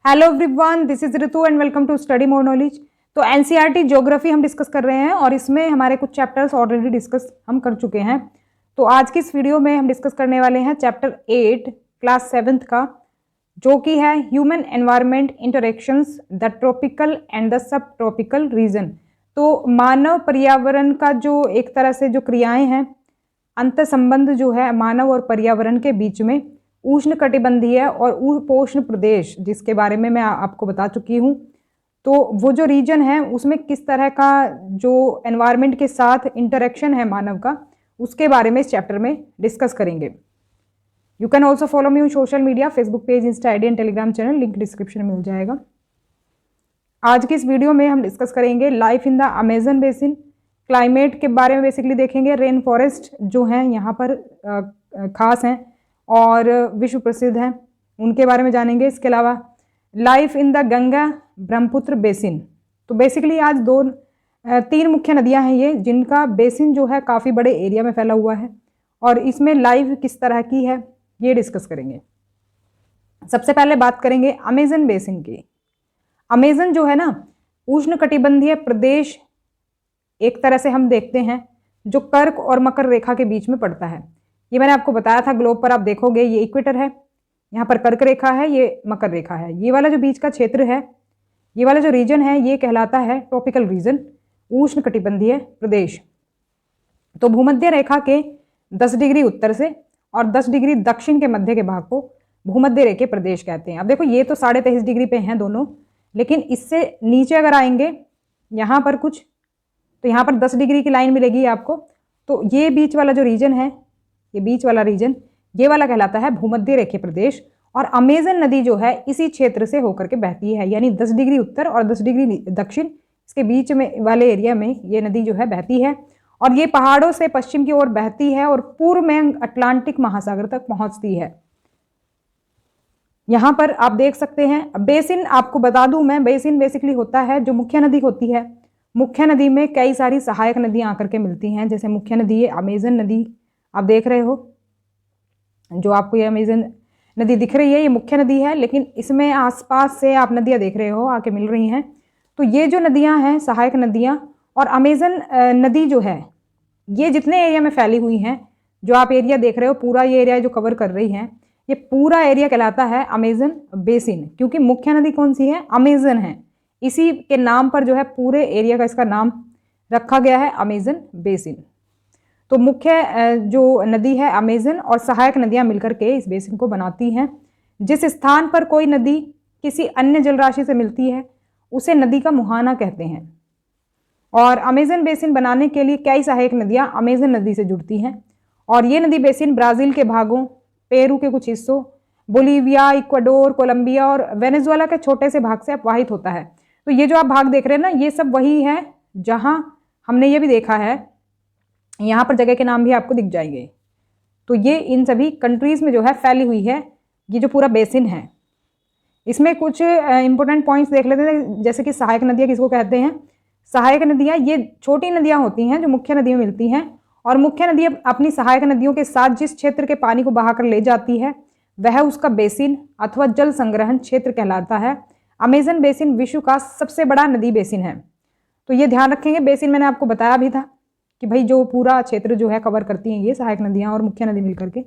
Hello everyone, this is Ritu and welcome to study more knowledge. तो NCERT geography हम discuss कर रहे हैं और इसमें हमारे कुछ चैप्टर्स ऑलरेडी डिस्कस हम कर चुके हैं। तो आज की इस वीडियो में हम डिस्कस करने वाले हैं चैप्टर 8 क्लास 7th का, जो कि है human environment interactions the tropical and the sub tropical region. तो मानव पर्यावरण का जो एक तरह से जो क्रियाएं हैं, अंतर संबंध जो है मानव और पर्यावरण के बीच में, उष्ण कटिबंधीय और उपोष्ण प्रदेश जिसके बारे में मैं आपको बता चुकी हूँ। तो वो जो रीजन है उसमें किस तरह का जो एनवायरनमेंट के साथ इंटरेक्शन है मानव का, उसके बारे में इस चैप्टर में डिस्कस करेंगे। You can also follow me on social media, Facebook page, Insta ID and Telegram channel, link description में मिल जाएगा। आज की इस वीडियो में हम डिस्कस करेंगे life in the Amazon basin, climate के बारे में बेसिकली देखेंगे। रेन फॉरेस्ट जो हैं यहाँ पर खास हैं और विश्व प्रसिद्ध हैं, उनके बारे में जानेंगे। इसके अलावा life in the Ganga Brahmaputra basin. तो बेसिकली आज तीन मुख्य नदियां हैं ये, जिनका बेसिन जो है काफ़ी बड़े एरिया में फैला हुआ है और इसमें लाइफ किस तरह की है ये डिस्कस करेंगे। सबसे पहले बात करेंगे अमेजन बेसिन की। अमेजन जो है ना, उष्ण कटिबंधीय प्रदेश एक तरह से हम देखते हैं जो कर्क और मकर रेखा के बीच में पड़ता है। ये मैंने आपको बताया था, ग्लोब पर आप देखोगे ये इक्वेटर है, यहाँ पर कर्क रेखा है, ये मकर रेखा है। ये वाला जो बीच का क्षेत्र है, ये वाला जो रीजन है, ये कहलाता है ट्रॉपिकल रीजन, उष्ण कटिबंधीय प्रदेश। तो भूमध्य रेखा के 10 डिग्री उत्तर से और 10 डिग्री दक्षिण के मध्य के भाग को भूमध्य रेखा प्रदेश कहते हैं। अब देखो ये तो 23.5 डिग्री पे हैं दोनों, लेकिन इससे नीचे अगर आएंगे यहाँ पर कुछ, तो यहाँ पर 10 डिग्री की लाइन मिलेगी आपको। तो ये बीच वाला जो रीजन है, ये बीच वाला रीजन, ये वाला कहलाता है भूमध्य रेखा प्रदेश। और अमेजन नदी जो है इसी क्षेत्र से होकर के बहती है, यानी 10 डिग्री उत्तर और 10 डिग्री दक्षिण, इसके बीच में वाले एरिया में ये नदी जो है बहती है। और ये पहाड़ों से पश्चिम की ओर बहती है और पूर्व में अटलांटिक महासागर तक पहुंचती है। यहाँ पर आप देख सकते हैं बेसिन। आपको बता दूं मैं, बेसिन बेसिकली होता है जो मुख्य नदी होती है। मुख्य नदी में कई सारी सहायक नदियां आकर के मिलती हैं। जैसे मुख्य नदी है अमेजन नदी, आप देख रहे हो, जो आपको ये अमेजन नदी दिख रही है ये मुख्य नदी है, लेकिन इसमें आसपास से आप नदियां देख रहे हो आके मिल रही हैं। तो ये जो नदियां हैं सहायक नदियां, और अमेजन नदी जो है ये जितने एरिया में फैली हुई हैं, जो आप एरिया देख रहे हो पूरा ये एरिया जो कवर कर रही है, ये पूरा एरिया कहलाता है अमेजन बेसिन। क्योंकि मुख्य नदी कौन सी है? अमेजन है। इसी के नाम पर जो है पूरे एरिया का इसका नाम रखा गया है अमेजन बेसिन। तो मुख्य जो नदी है अमेजन और सहायक नदियां मिलकर के इस बेसिन को बनाती हैं। जिस स्थान पर कोई नदी किसी अन्य जलराशि से मिलती है उसे नदी का मुहाना कहते हैं। और अमेजन बेसिन बनाने के लिए कई सहायक नदियां अमेजन नदी से जुड़ती हैं। और ये नदी बेसिन ब्राज़ील के भागों, पेरू के कुछ हिस्सों, बोलीविया, इक्वाडोर, कोलंबिया और वेनेजुएला के छोटे से भाग से अपवाहित होता है। तो ये जो आप भाग देख रहे हैं ना, ये सब वही है जहां हमने ये भी देखा है, यहाँ पर जगह के नाम भी आपको दिख जाएंगे। तो ये इन सभी कंट्रीज़ में जो है फैली हुई है ये जो पूरा बेसिन है। इसमें कुछ इंपॉर्टेंट पॉइंट्स देख लेते हैं, जैसे कि सहायक नदियाँ किसको कहते हैं। सहायक नदियाँ ये छोटी नदियाँ होती हैं जो मुख्य नदियों में मिलती हैं, और मुख्य नदियाँ अपनी सहायक नदियों के साथ जिस क्षेत्र के पानी को बहाकर ले जाती है वह उसका बेसिन अथवा जल संग्रहण क्षेत्र कहलाता है। अमेजन बेसिन विश्व का सबसे बड़ा नदी बेसिन है। तो ये ध्यान रखेंगे, बेसिन मैंने आपको बताया भी था कि भाई जो पूरा क्षेत्र जो है कवर करती हैं ये सहायक नदियाँ और मुख्य नदी मिलकर के,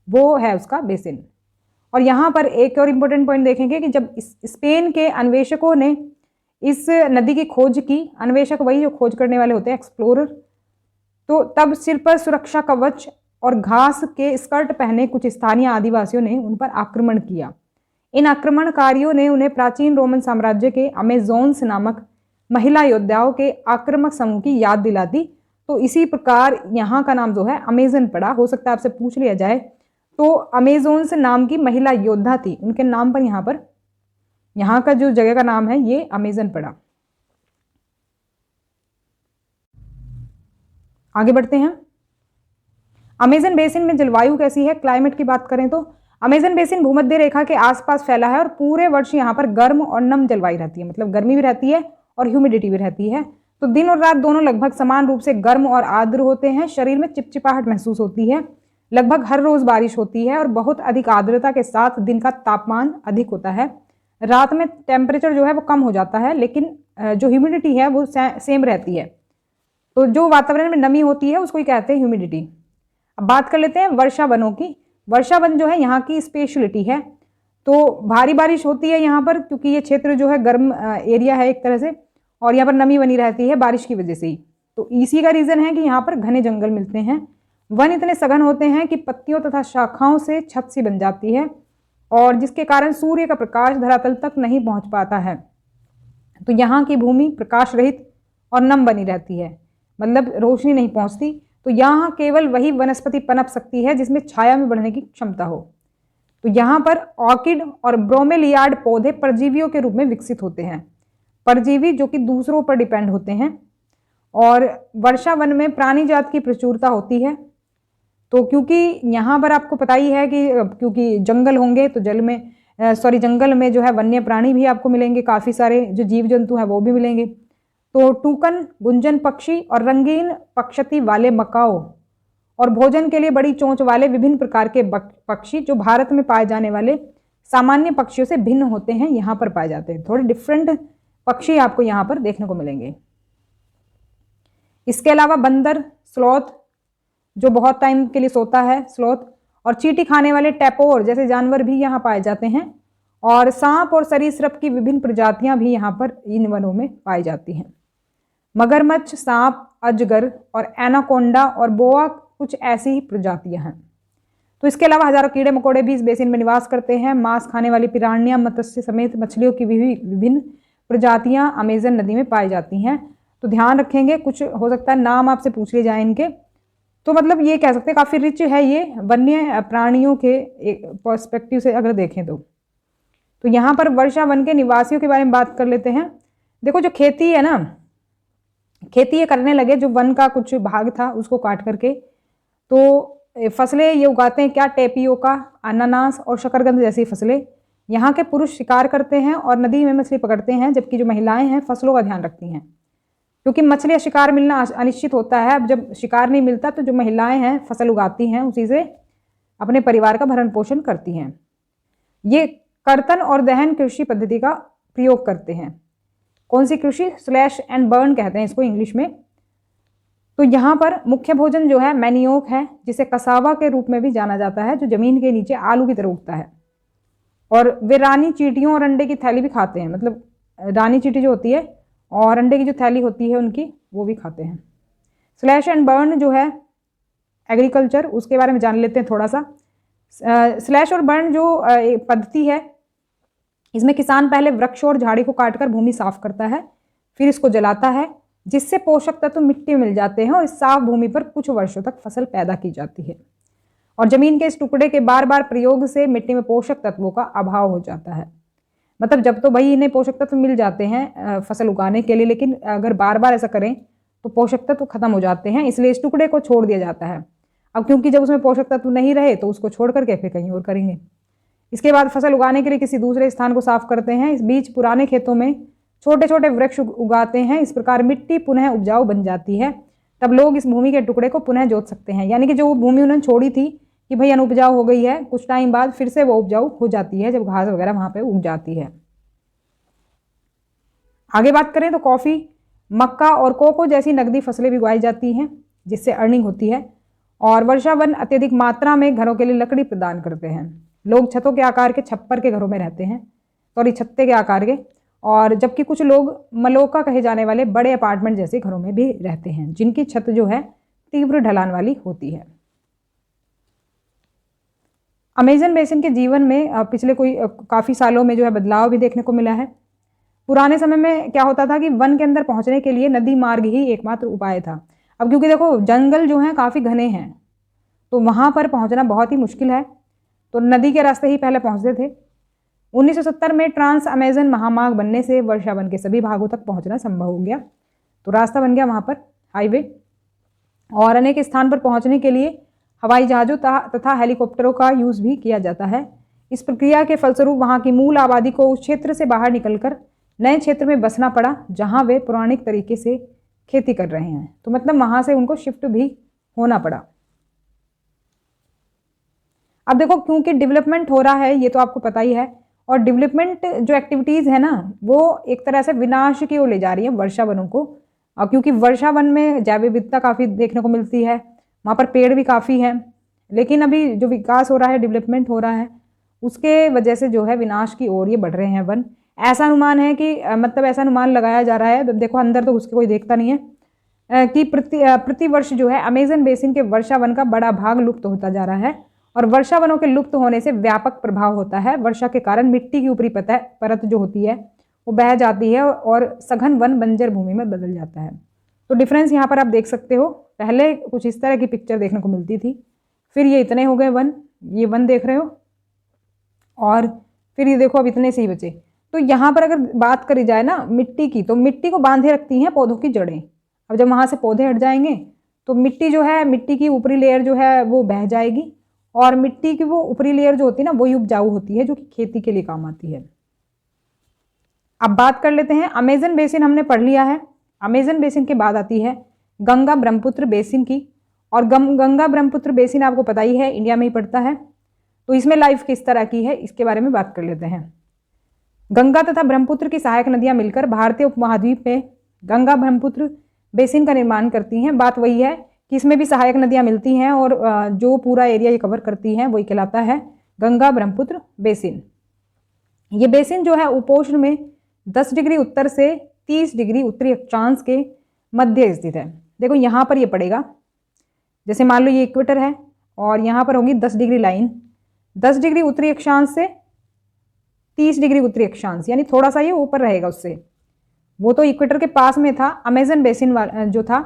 वो है उसका बेसिन। और यहाँ पर एक और इम्पोर्टेंट पॉइंट देखेंगे कि जब स्पेन के अन्वेषकों ने इस नदी की खोज की, अन्वेषक वही जो खोज करने वाले होते हैं, एक्सप्लोरर, तो तब सिर पर सुरक्षा कवच और घास के स्कर्ट पहने कुछ स्थानीय आदिवासियों ने उन पर आक्रमण किया। इन आक्रमणकारियों ने उन्हें प्राचीन रोमन साम्राज्य के अमेजोन्स नामक महिला योद्धाओं के आक्रामक समूह की याद दिला दी। तो इसी प्रकार यहाँ का नाम जो है अमेजन पड़ा। हो सकता है आपसे पूछ लिया जाए, तो अमेजोन्स नाम की महिला योद्धा थी, उनके नाम पर यहाँ का जो जगह का नाम है ये अमेजन पड़ा। आगे बढ़ते हैं। अमेजन बेसिन में जलवायु कैसी है? क्लाइमेट की बात करें तो अमेजन बेसिन भूमध्य रेखा के आसपास फैला है और पूरे वर्ष यहाँ पर गर्म और नम जलवायु रहती है, मतलब गर्मी भी रहती है और ह्यूमिडिटी भी रहती है। तो दिन और रात दोनों लगभग समान रूप से गर्म और आर्द्र होते हैं। शरीर में चिपचिपाहट महसूस होती है। लगभग हर रोज बारिश होती है और बहुत अधिक आर्द्रता के साथ दिन का तापमान अधिक होता है। रात में टेम्परेचर जो है वो कम हो जाता है, लेकिन जो ह्यूमिडिटी है वो सेम रहती है। तो जो वातावरण में नमी होती है उसको ही कहते हैं ह्यूमिडिटी। अब बात कर लेते हैं वर्षा वनों की। वर्षा वन जो है यहाँ की स्पेशलिटी है। तो भारी बारिश होती है यहाँ पर, क्योंकि ये क्षेत्र जो है गर्म एरिया है एक तरह से, और यहाँ पर नमी बनी रहती है बारिश की वजह से ही। तो इसी का रीज़न है कि यहाँ पर घने जंगल मिलते हैं। वन इतने सघन होते हैं कि पत्तियों तथा शाखाओं से छत सी बन जाती है, और जिसके कारण सूर्य का प्रकाश धरातल तक नहीं पहुँच पाता है। तो यहाँ की भूमि प्रकाश रहित और नम बनी रहती है, मतलब रोशनी नहीं पहुँचती। तो यहाँ केवल वही वनस्पति पनप सकती है जिसमें छाया में बढ़ने की क्षमता हो। तो यहाँ पर ऑर्किड और ब्रोमेलियाड पौधे परजीवियों के रूप में विकसित होते हैं, परजीवी जो कि दूसरों पर डिपेंड होते हैं। और वर्षा वन में प्राणी जात की प्रचुरता होती है। तो क्योंकि यहाँ पर आपको पता ही है कि क्योंकि जंगल होंगे तो जंगल में जो है वन्य प्राणी भी आपको मिलेंगे, काफ़ी सारे जो जीव जंतु हैं वो भी मिलेंगे। तो टूकन, गुंजन पक्षी और रंगीन पक्षती वाले मकाओ और भोजन के लिए बड़ी चोंच वाले विभिन्न प्रकार के पक्षी जो भारत में पाए जाने वाले सामान्य पक्षियों से भिन्न होते हैं, यहाँ पर पाए जाते हैं। थोड़े डिफरेंट पक्षी आपको यहाँ पर देखने को मिलेंगे। इसके अलावा बंदर, स्लॉथ जो बहुत टाइम के लिए सोता है, स्लॉथ, और चींटी खाने वाले टैपोर जैसे जानवर भी यहाँ पाए जाते हैं। और सांप और सरीसृप की विभिन्न प्रजातियां भी यहाँ पर इन वनों में पाई जाती हैं। मगरमच्छ, सांप, अजगर और एनाकोंडा और बोआ कुछ ऐसी ही प्रजातियां हैं। तो इसके अलावा हजारों कीड़े मकोड़े भी इस बेसिन में निवास करते हैं। मांस खाने वाली पिरानिया, मत्स्य समेत मछलियों की भी विभिन्न प्रजातियां अमेजन नदी में पाई जाती हैं। तो ध्यान रखेंगे, कुछ हो सकता है नाम आपसे पूछ लिए जाए इनके। तो मतलब ये कह सकते हैं काफ़ी रिच है ये वन्य प्राणियों के पर्सपेक्टिव से अगर देखें तो यहाँ पर वर्षा वन के निवासियों के बारे में बात कर लेते हैं। देखो जो खेती है ना, खेती ये करने लगे, जो वन का कुछ भाग था उसको काट करके, तो फसलें ये उगाते हैं क्या, टेपियोका, अनानास और शकरकंद जैसी फसलें। यहाँ के पुरुष शिकार करते हैं और नदी में मछली पकड़ते हैं, जबकि जो महिलाएं हैं फसलों का ध्यान रखती हैं, क्योंकि मछली या शिकार मिलना अनिश्चित होता है। अब जब शिकार नहीं मिलता तो जो महिलाएं हैं फसल उगाती हैं, उसी से अपने परिवार का भरण पोषण करती हैं। ये कर्तन और दहन कृषि पद्धति का प्रयोग करते हैं। कौन सी कृषि? स्लैश एंड बर्न कहते हैं इसको इंग्लिश में। तो यहाँ पर मुख्य भोजन जो है मैनियोक है, जिसे कसावा के रूप में भी जाना जाता है, जो जमीन के नीचे आलू की तरह उगता है। और वे रानी चींटियों और अंडे की थैली भी खाते हैं, मतलब रानी चींटी जो होती है और अंडे की जो थैली होती है उनकी, वो भी खाते हैं। स्लैश एंड बर्न जो है एग्रीकल्चर, उसके बारे में जान लेते हैं थोड़ा सा। स्लैश और बर्न जो पद्धति है, इसमें किसान पहले वृक्ष और झाड़ी को काटकर भूमि साफ करता है, फिर इसको जलाता है, जिससे पोषक तत्व मिट्टी में मिल जाते हैं और इस साफ भूमि पर कुछ वर्षों तक फसल पैदा की जाती है। और जमीन के इस टुकड़े के बार बार प्रयोग से मिट्टी में पोषक तत्वों का अभाव हो जाता है। मतलब जब तो भाई इन्हें पोषक तत्व मिल जाते हैं फसल उगाने के लिए, लेकिन अगर बार बार ऐसा करें तो पोषक तत्व खत्म हो जाते हैं, इसलिए इस टुकड़े को छोड़ दिया जाता है। अब क्योंकि जब उसमें पोषक तत्व नहीं रहे तो उसको छोड़ करके फिर कहीं और करेंगे। इसके बाद फसल उगाने के लिए किसी दूसरे स्थान को साफ करते हैं। इस बीच पुराने खेतों में छोटे छोटे वृक्ष उगाते हैं। इस प्रकार मिट्टी पुनः उपजाऊ बन जाती है। तब लोग इस भूमि के टुकड़े को पुनः जोत सकते हैं, यानी कि जो भूमि उन्होंने छोड़ी थी कि भाई अनुपजाऊ हो गई है, कुछ टाइम बाद फिर से वो उपजाऊ हो जाती है जब घास वगैरह वहां पे उग जाती है। आगे बात करें तो कॉफ़ी, मक्का और कोको जैसी नकदी फसलें भी उगाई जाती हैं, जिससे अर्निंग होती है। और वर्षा वन अत्यधिक मात्रा में घरों के लिए लकड़ी प्रदान करते हैं। लोग छतों के आकार के छप्पर के घरों में रहते हैं, सॉरी छत्ते के आकार के, और जबकि कुछ लोग मलोका कहे जाने वाले बड़े अपार्टमेंट जैसे घरों में भी रहते हैं, जिनकी छत जो है तीव्र ढलान वाली होती है। अमेजन बेसिन के जीवन में पिछले काफ़ी सालों में जो है बदलाव भी देखने को मिला है। पुराने समय में क्या होता था कि वन के अंदर पहुंचने के लिए नदी मार्ग ही एकमात्र उपाय था। अब क्योंकि देखो जंगल जो हैं काफ़ी घने हैं, तो वहाँ पर पहुंचना बहुत ही मुश्किल है, तो नदी के रास्ते ही पहले पहुंचते थे। 1970 में ट्रांस अमेजन महामार्ग बनने से वर्षा वन के सभी भागों तक पहुंचना संभव हो गया। तो रास्ता बन गया वहाँ पर हाईवे, और अनेक स्थान पर पहुँचने के लिए हवाई जहाज़ों तथा हेलीकॉप्टरों का यूज़ भी किया जाता है। इस प्रक्रिया के फलस्वरूप वहाँ की मूल आबादी को उस क्षेत्र से बाहर निकलकर नए क्षेत्र में बसना पड़ा, जहाँ वे पौराणिक तरीके से खेती कर रहे हैं। तो मतलब वहाँ से उनको शिफ्ट भी होना पड़ा। अब देखो क्योंकि डेवलपमेंट हो रहा है, ये तो आपको पता ही है, और डेवलपमेंट जो एक्टिविटीज़ है ना वो एक तरह से विनाश की ओर ले जा रही है वर्षा वनों को। क्योंकि वर्षा वन में जैव विविधता काफ़ी देखने को मिलती है, वहाँ पर पेड़ भी काफ़ी हैं, लेकिन अभी जो विकास हो रहा है, डेवलपमेंट हो रहा है, उसके वजह से जो है विनाश की ओर ये बढ़ रहे हैं वन। ऐसा अनुमान है कि मतलब ऐसा अनुमान लगाया जा रहा है, देखो अंदर तो उसके कोई देखता नहीं है, कि प्रति वर्ष जो है अमेजन बेसिन के वर्षा वन का बड़ा भाग लुप्त होता जा रहा है। और वर्षा वनों के लुप्त होने से व्यापक प्रभाव होता है। वर्षा के कारण मिट्टी की ऊपरी परत जो होती है वो बह जाती है और सघन वन बंजर भूमि में बदल जाता है। तो डिफरेंस यहाँ पर आप देख सकते हो, पहले कुछ इस तरह की पिक्चर देखने को मिलती थी, फिर ये इतने हो गए वन, ये वन देख रहे हो, और फिर ये देखो अब इतने से ही बचे। तो यहाँ पर अगर बात करी जाए ना मिट्टी की, तो मिट्टी को बांधे रखती हैं पौधों की जड़ें। अब जब वहाँ से पौधे हट जाएंगे तो मिट्टी जो है, मिट्टी की ऊपरी लेयर जो है वो बह जाएगी, और मिट्टी की वो ऊपरी लेयर जो होती है ना वही उपजाऊ होती है, जो कि खेती के लिए काम आती है। अब बात कर लेते हैं अमेजन बेसिन, हमने पढ़ लिया है। अमेजन बेसिन के बाद आती है गंगा ब्रह्मपुत्र बेसिन की, और गंगा ब्रह्मपुत्र बेसिन आपको पता ही है इंडिया में ही पड़ता है। तो इसमें लाइफ किस तरह की है इसके बारे में बात कर लेते हैं। गंगा तथा ब्रह्मपुत्र की सहायक नदियां मिलकर भारतीय उपमहाद्वीप में गंगा ब्रह्मपुत्र बेसिन का निर्माण करती हैं। बात वही है कि इसमें भी सहायक नदियां मिलती हैं, और जो पूरा एरिया ये कवर करती हैं वही कहलाता है गंगा ब्रह्मपुत्र बेसिन। ये बेसिन जो है उपोष्ण में 10 डिग्री उत्तर से 30 डिग्री उत्तरी अक्षांश के मध्य स्थित है। देखो यहाँ पर ये पड़ेगा, जैसे मान लो ये इक्वेटर है और यहाँ पर होगी 10 डिग्री लाइन, 10 डिग्री उत्तरी अक्षांश से 30 डिग्री उत्तरी अक्षांश, यानी थोड़ा सा ये ऊपर रहेगा उससे। वो तो इक्वेटर के पास में था अमेजन बेसिन जो था,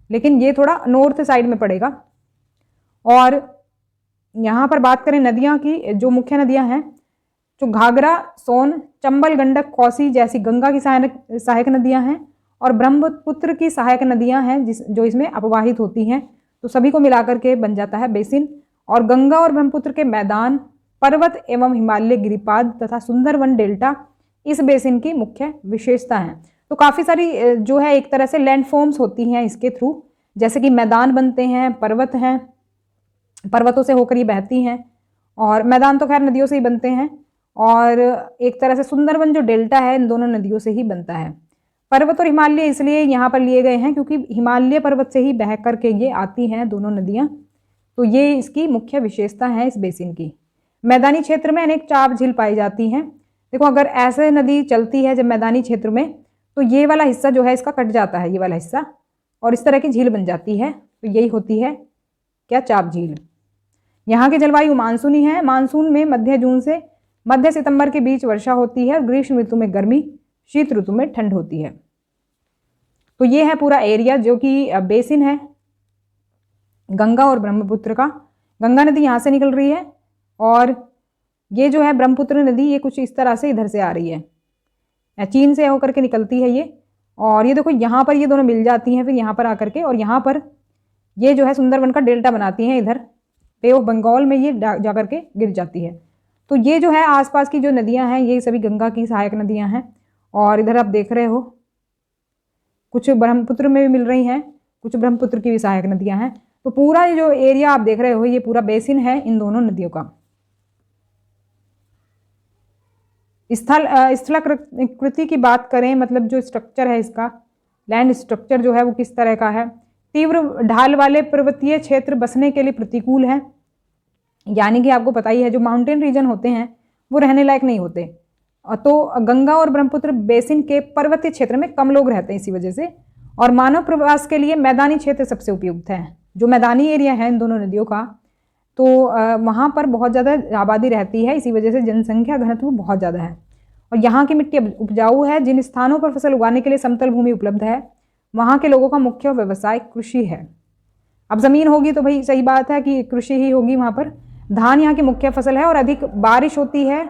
लेकिन ये थोड़ा नॉर्थ साइड में पड़ेगा। और यहाँ पर बात करें नदियाँ की, जो मुख्य नदियाँ हैं, जो घाघरा, सोन, चंबल, गंडक, कोसी जैसी गंगा की सहायक नदियाँ हैं, और ब्रह्मपुत्र की सहायक नदियाँ हैं जो इसमें अपवाहित होती हैं। तो सभी को मिलाकर के बन जाता है बेसिन। और गंगा और ब्रह्मपुत्र के मैदान, पर्वत एवं हिमालय गिरिपाद तथा सुंदरवन डेल्टा इस बेसिन की मुख्य विशेषता है। तो काफ़ी सारी जो है एक तरह से लैंडफॉर्म्स होती हैं इसके थ्रू, जैसे कि मैदान बनते हैं, पर्वत हैं, पर्वतों से होकर ये बहती हैं, और मैदान तो खैर नदियों से ही बनते हैं, और एक तरह से सुंदरवन जो डेल्टा है इन दोनों नदियों से ही बनता है। पर्वत और हिमालय इसलिए यहाँ पर लिए गए हैं क्योंकि हिमालय पर्वत से ही बह करके ये आती हैं दोनों नदियाँ। तो ये इसकी मुख्य विशेषता है इस बेसिन की। मैदानी क्षेत्र में अनेक चाप झील पाई जाती हैं। देखो अगर ऐसे नदी चलती है जब मैदानी क्षेत्र में, तो ये वाला हिस्सा जो है इसका कट जाता है, ये वाला हिस्सा, और इस तरह की झील बन जाती है। तो यही होती है क्या, चाप झील। यहाँ की जलवायु मानसूनी है। मानसून में मध्य जून से मध्य सितंबर के बीच वर्षा होती है, और ग्रीष्म ऋतु में गर्मी, शीत ऋतु में ठंड होती है। तो ये है पूरा एरिया जो कि बेसिन है गंगा और ब्रह्मपुत्र का। गंगा नदी यहाँ से निकल रही है, और ये जो है ब्रह्मपुत्र नदी ये कुछ इस तरह से इधर से आ रही है, चीन से होकर के निकलती है ये। और ये देखो यहाँ पर ये दोनों मिल जाती हैं फिर यहाँ पर आकर के, और यहाँ पर ये जो है सुंदरवन का डेल्टा बनाती हैं, इधर बे ऑफ बंगाल में ये जा करके गिर जाती है। तो ये जो है आसपास की जो नदियाँ हैं ये सभी गंगा की सहायक नदियाँ हैं। और इधर आप देख रहे हो कुछ ब्रह्मपुत्र में भी मिल रही हैं, कुछ ब्रह्मपुत्र की भी सहायक नदियाँ हैं। तो पूरा ये जो एरिया आप देख रहे हो ये पूरा बेसिन है इन दोनों नदियों का। स्थलाकृति की बात करें, मतलब जो स्ट्रक्चर है इसका, लैंड स्ट्रक्चर जो है वो किस तरह का है। तीव्र ढाल वाले पर्वतीय क्षेत्र बसने के लिए प्रतिकूल है, यानी कि आपको पता ही है जो माउंटेन रीजन होते हैं वो रहने लायक नहीं होते। तो गंगा और ब्रह्मपुत्र बेसिन के पर्वतीय क्षेत्र में कम लोग रहते हैं इसी वजह से। और मानव प्रवास के लिए मैदानी क्षेत्र सबसे उपयुक्त है। जो मैदानी एरिया है इन दोनों नदियों का, तो वहाँ पर बहुत ज़्यादा आबादी रहती है, इसी वजह से जनसंख्या घनत्व बहुत ज़्यादा है। और यहाँ की मिट्टी उपजाऊ है। जिन स्थानों पर फसल उगाने के लिए समतल भूमि उपलब्ध है वहाँ के लोगों का मुख्य व्यवसाय कृषि है। अब ज़मीन होगी तो भाई सही बात है कि कृषि ही होगी वहाँ पर। धान यहाँ की मुख्य फसल है, और अधिक बारिश होती है,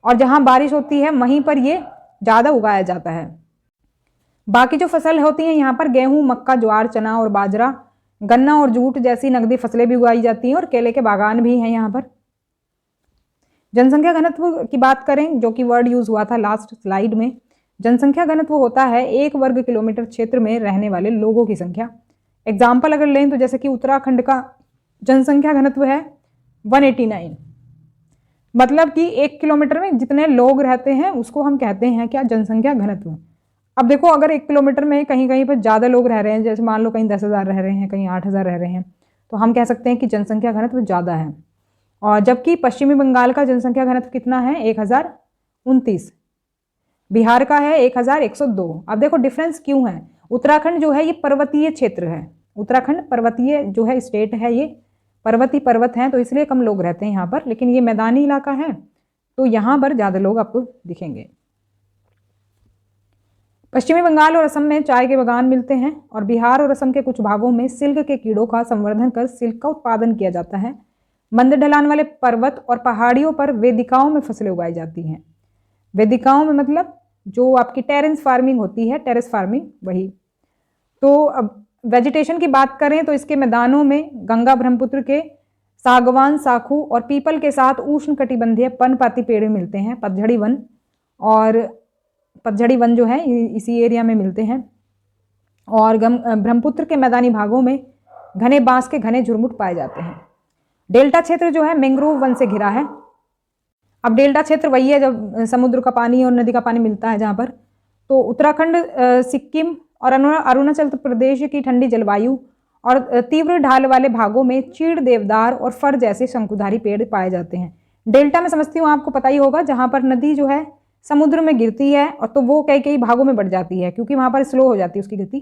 और जहाँ बारिश होती है वहीं पर ये ज़्यादा उगाया जाता है। बाकी जो फसल होती हैं यहाँ पर गेहूँ, मक्का, ज्वार, चना और बाजरा, गन्ना और जूट जैसी नकदी फसलें भी उगाई जाती हैं, और केले के बागान भी हैं यहाँ पर। जनसंख्या घनत्व की बात करें, जो कि वर्ड यूज हुआ था लास्ट स्लाइड में, जनसंख्या घनत्व होता है 1 वर्ग किलोमीटर क्षेत्र में रहने वाले लोगों की संख्या। एग्जाम्पल अगर लें तो जैसे कि उत्तराखंड का जनसंख्या घनत्व है 189, मतलब कि 1 किलोमीटर में जितने लोग रहते हैं उसको हम कहते हैं क्या, जनसंख्या घनत्व। अब देखो अगर 1 किलोमीटर में कहीं कहीं पर ज़्यादा लोग रह रहे हैं, जैसे मान लो कहीं 10,000 रह रहे हैं, कहीं 8,000 रह रहे हैं, तो हम कह सकते हैं कि जनसंख्या घनत्व ज़्यादा है। और जबकि पश्चिमी बंगाल का जनसंख्या घनत्व कितना है, 1029। बिहार का है 1102। अब देखो डिफरेंस क्यों है। उत्तराखंड जो है ये पर्वतीय क्षेत्र है, उत्तराखंड पर्वतीय जो है स्टेट है, ये पर्वतीय पर्वत हैं तो इसलिए कम लोग रहते हैं यहाँ पर, लेकिन ये मैदानी इलाका है तो यहाँ पर ज़्यादा लोग आपको दिखेंगे। पश्चिमी बंगाल और असम में चाय के बागान मिलते हैं और बिहार और असम के कुछ भागों में सिल्क के कीड़ों का संवर्धन कर सिल्क का उत्पादन किया जाता है। मंद ढलान वाले पर्वत और पहाड़ियों पर वेदिकाओं में फसलें उगाई जाती हैं। वेदिकाओं में मतलब जो आपकी टेरेस फार्मिंग होती है, टेरेस फार्मिंग वही। तो अब वेजिटेशन की बात करें तो इसके मैदानों में गंगा ब्रह्मपुत्र के सागवान, साखू और पीपल के साथ उष्ण कटिबंधीय पर्णपाती पेड़ मिलते हैं, पतझड़ी वन। और पतझड़ी वन जो है इसी एरिया में मिलते हैं। और ब्रह्मपुत्र के मैदानी भागों में घने बांस के घने झुरमुट पाए जाते हैं। डेल्टा क्षेत्र जो है मैंग्रोव वन से घिरा है। अब डेल्टा क्षेत्र वही है जब समुद्र का पानी और नदी का पानी मिलता है जहाँ पर। तो उत्तराखंड, सिक्किम और अरुणाचल प्रदेश की ठंडी जलवायु और तीव्र ढाल वाले भागों में चीड़, देवदार और फर जैसे शंकुधारी पेड़ पाए जाते हैं। डेल्टा में समझती हूँ आपको पता ही होगा, जहाँ पर नदी जो है समुद्र में गिरती है और तो वो कई कई भागों में बढ़ जाती है क्योंकि वहाँ पर स्लो हो जाती है उसकी गति,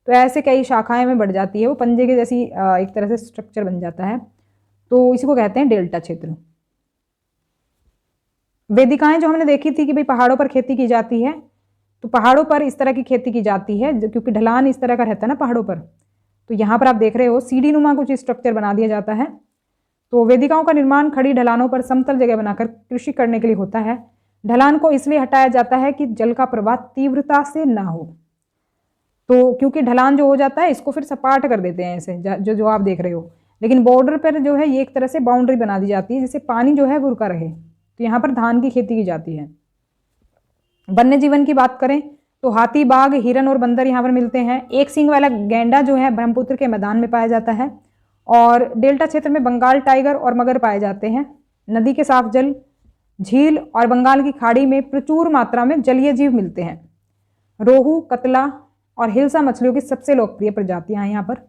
तो ऐसे कई शाखाएं में बढ़ जाती है, वो पंजे के जैसी एक तरह से स्ट्रक्चर बन जाता है, तो इसी को कहते हैं डेल्टा क्षेत्र। वेदिकाएं जो हमने देखी थी कि भाई पहाड़ों पर खेती की जाती है, तो पहाड़ों पर इस तरह की खेती की जाती है क्योंकि ढलान इस तरह का रहता है ना पहाड़ों पर। तो यहाँ पर आप देख रहे हो सीढ़ी नुमा कुछ स्ट्रक्चर बना दिया जाता है। तो वेदिकाओं का निर्माण खड़ी ढलानों पर समतल जगह बनाकर कृषि करने के लिए होता है। ढलान को इसलिए हटाया जाता है कि जल का प्रवाह तीव्रता से ना हो। तो क्योंकि ढलान जो हो जाता है इसको फिर सपाट कर देते हैं ऐसे, जो आप देख रहे हो। लेकिन बॉर्डर पर जो है ये एक तरह से बाउंड्री बना दी जाती है जिससे पानी जो है वो रुका रहे। तो यहाँ पर धान की खेती की जाती है। वन्य जीवन की बात करें तो हाथी, बाघ, हिरन और बंदर यहाँ पर मिलते हैं। एक सींग वाला गैंडा जो है ब्रह्मपुत्र के मैदान में पाया जाता है। और डेल्टा क्षेत्र में बंगाल टाइगर और मगर पाए जाते हैं। नदी के साफ जल, झील और बंगाल की खाड़ी में प्रचुर मात्रा में जलीय जीव मिलते हैं। रोहू, कतला और हिल्सा मछलियों की सबसे लोकप्रिय प्रजातियां हैं यहाँ पर।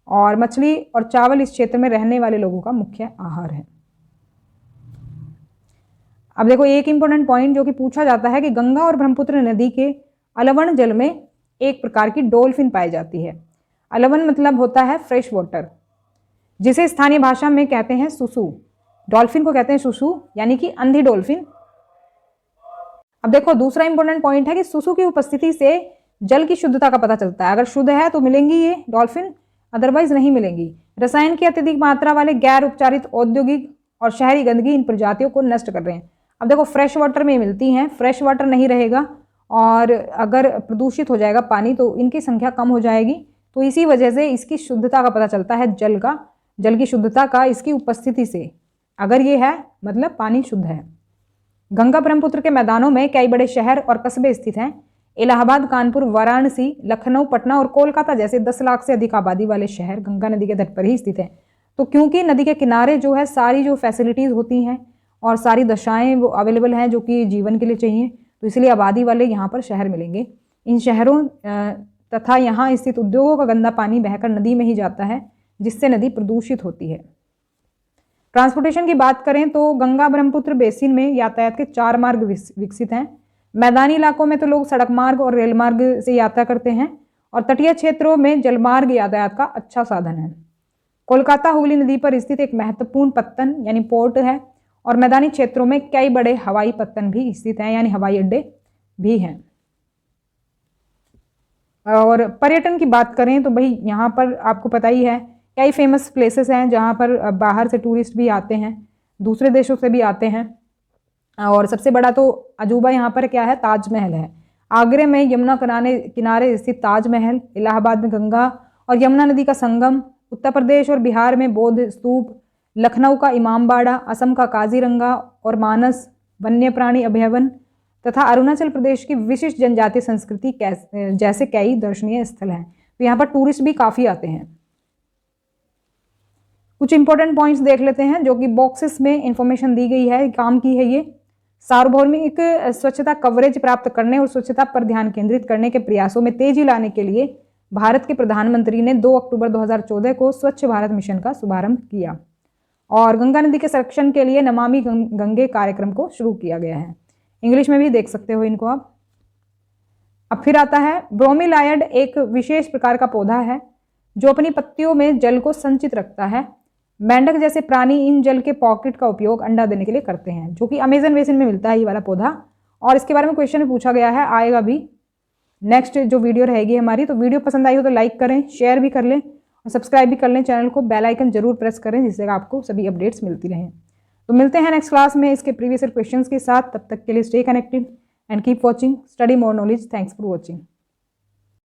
और मछली और चावल इस क्षेत्र में रहने वाले लोगों का मुख्य आहार है। अब देखो एक इंपॉर्टेंट पॉइंट जो कि पूछा जाता है कि गंगा और ब्रह्मपुत्र नदी के अलवण जल में एक प्रकार की डॉल्फिन पाई जाती है। अलवण मतलब होता है फ्रेश वाटर, जिसे स्थानीय भाषा में कहते हैं सुसु। डॉल्फिन को कहते हैं सुसु, यानी कि अंधी डॉल्फिन। अब देखो दूसरा इंपॉर्टेंट पॉइंट है कि सुसु की उपस्थिति से जल की शुद्धता का पता चलता है। अगर शुद्ध है तो मिलेंगी ये डॉल्फिन, अदरवाइज नहीं मिलेंगी। रसायन की अत्यधिक मात्रा वाले गैर उपचारित औद्योगिक और शहरी गंदगी इन प्रजातियों को नष्ट कर रहे हैं। अब देखो फ्रेश वाटर में मिलती हैं, फ्रेश वाटर नहीं रहेगा और अगर प्रदूषित हो जाएगा पानी तो इनकी संख्या कम हो जाएगी। तो इसी वजह से इसकी शुद्धता का पता चलता है, जल की शुद्धता का इसकी उपस्थिति से। अगर ये है मतलब पानी शुद्ध है। गंगा ब्रह्मपुत्र के मैदानों में कई बड़े शहर और कस्बे स्थित हैं। इलाहाबाद, कानपुर, वाराणसी, लखनऊ, पटना और कोलकाता जैसे 10 लाख से अधिक आबादी वाले शहर गंगा नदी के तट पर ही स्थित हैं। तो क्योंकि नदी के किनारे जो है सारी जो फैसिलिटीज़ होती हैं और सारी दशाएं वो अवेलेबल हैं जो कि जीवन के लिए चाहिए, तो इसलिए आबादी वाले यहाँ पर शहर मिलेंगे। इन शहरों तथा यहाँ स्थित उद्योगों का गंदा पानी बहकर नदी में ही जाता है, जिससे नदी प्रदूषित होती है। ट्रांसपोर्टेशन की बात करें तो गंगा ब्रह्मपुत्र बेसिन में यातायात के 4 मार्ग विकसित हैं। मैदानी इलाकों में तो लोग सड़क मार्ग और रेल मार्ग से यात्रा करते हैं और तटीय क्षेत्रों में जलमार्ग यातायात का अच्छा साधन है। कोलकाता हुगली नदी पर स्थित एक महत्वपूर्ण पत्तन यानी पोर्ट है और मैदानी क्षेत्रों में कई बड़े हवाई पत्तन भी स्थित हैं यानी हवाई अड्डे भी हैं। और पर्यटन की बात करें तो भाई यहाँ पर आपको पता ही है कई फेमस प्लेसेस हैं जहाँ पर बाहर से टूरिस्ट भी आते हैं, दूसरे देशों से भी आते हैं। और सबसे बड़ा तो अजूबा यहाँ पर क्या है, ताजमहल है। आगरे में यमुना किनारे स्थित ताजमहल, इलाहाबाद में गंगा और यमुना नदी का संगम, उत्तर प्रदेश और बिहार में बौद्ध स्तूप, लखनऊ का इमामबाड़ा, असम का काजीरंगा और मानस वन्य प्राणी अभयारण्य तथा अरुणाचल प्रदेश की विशिष्ट जनजातीय संस्कृति जैसे कई दर्शनीय स्थल हैं। तो यहाँ पर टूरिस्ट भी काफ़ी आते हैं। कुछ इंपॉर्टेंट पॉइंट्स देख लेते हैं जो कि बॉक्सेस में इंफॉर्मेशन दी गई है, काम की है ये। सार्वभौमिक स्वच्छता कवरेज प्राप्त करने और स्वच्छता पर ध्यान केंद्रित करने के प्रयासों में तेजी लाने के लिए भारत के प्रधानमंत्री ने 2 अक्टूबर 2014 को स्वच्छ भारत मिशन का शुभारंभ किया और गंगा नदी के संरक्षण के लिए नमामि गंगे कार्यक्रम को शुरू किया गया है। इंग्लिश में भी देख सकते हो इनको आप। अब फिर आता है ब्रोमीलायड, एक विशेष प्रकार का पौधा है जो अपनी पत्तियों में जल को संचित रखता है। मेंढक जैसे प्राणी इन जल के पॉकेट का उपयोग अंडा देने के लिए करते हैं, जो कि अमेजन बेसिन में मिलता है ये वाला पौधा। और इसके बारे में क्वेश्चन भी पूछा गया है, आएगा भी नेक्स्ट जो वीडियो रहेगी हमारी। तो वीडियो पसंद आई हो तो लाइक करें, शेयर भी कर लें और सब्सक्राइब भी कर लें चैनल को। बेल आइकन जरूर प्रेस करें जिससे आपको सभी अपडेट्स मिलती रहें। तो मिलते हैं नेक्स्ट क्लास में इसके प्रीवियस क्वेश्चंस के साथ। तब तक के लिए stay connected and keep watching study more knowledge. Thanks for watching.